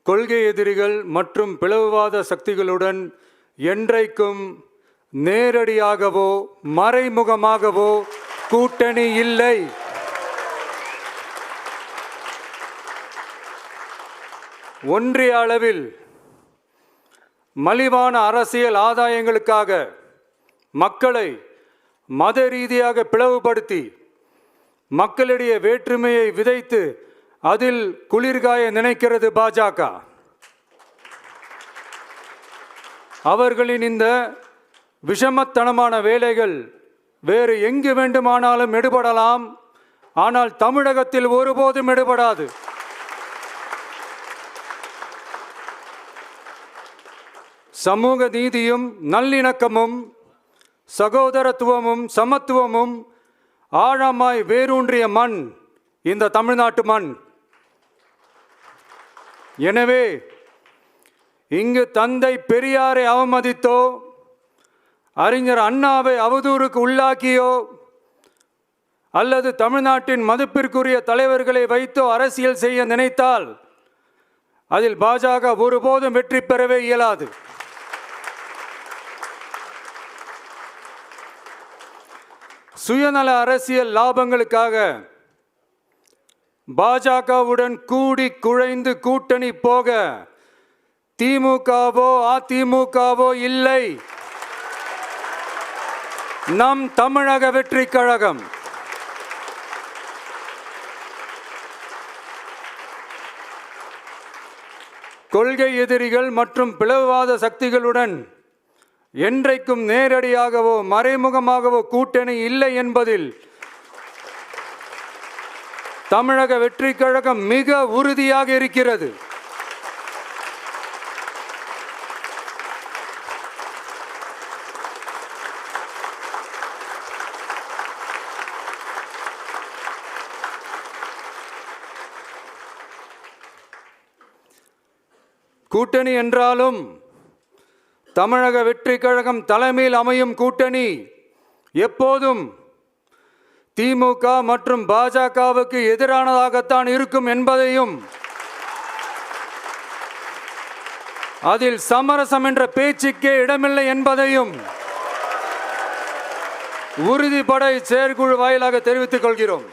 கொள்கை எதிரிகள் மற்றும் பிளவுவாத சக்திகளுடன் என்றைக்கும் நேரடியாகவோ மறைமுகமாகவோ கூட்டணி இல்லை. ஒன்றிய அளவில் மலிவான அரசியல் ஆதாயங்களுக்காக மக்களை மத ரீதியாக பிளவுபடுத்தி மக்களிடையே வேற்றுமையை விதைத்து அதில் குளிர்காய நினைக்கிறது பாஜக. அவர்களின் இந்த விஷமத்தனமான வேலைகள் வேறு எங்கு வேண்டுமானாலும் எடுபடலாம், ஆனால் தமிழகத்தில் ஒருபோதும் எடுபடாது. சமூக நீதியும் நல்லிணக்கமும் சகோதரத்துவமும் சமத்துவமும் ஆழமாய் வேரூன்றிய மண் இந்த தமிழ்நாட்டு மண். எனவே இங்கு தந்தை பெரியாரை அவமதித்தோ அறிஞர் அண்ணாவை அவதூறுக்கு உள்ளாக்கியோ அல்லது தமிழ்நாட்டின் மதிப்பிற்குரிய தலைவர்களை வைத்தோ அரசியல் செய்ய நினைத்தால் அதில் பாஜக ஒருபோதும் வெற்றி பெறவே இயலாது. சுயநல அரசியல் லாபங்களுக்காக பாஜகவுடன் கூடி குழைந்து கூட்டணி போக திமுகவோ அதிமுகவோ இல்லை. நம் தமிழக வெற்றி கழகம். கொள்கை எதிரிகள் மற்றும் பிளவுவாத சக்திகளுடன் என்றைக்கும் நேரடியாகவோ மறைமுகமாகவோ கூட்டணி இல்லை என்பதில் தமிழக வெற்றி கழகம் மிக உறுதியாக இருக்கிறது. கூட்டணி என்றாலும் தமிழக வெற்றி கழகம் தலைமையில் அமையும் கூட்டணி எப்போதும் திமுக மற்றும் பாஜகவுக்கு எதிரானதாகத்தான் இருக்கும் என்பதையும் அதில் சமரசம் என்ற பேச்சுக்கே இடமில்லை என்பதையும் உறுதிப்பட செயற்குழு வாயிலாக தெரிவித்துக் கொள்கிறோம்.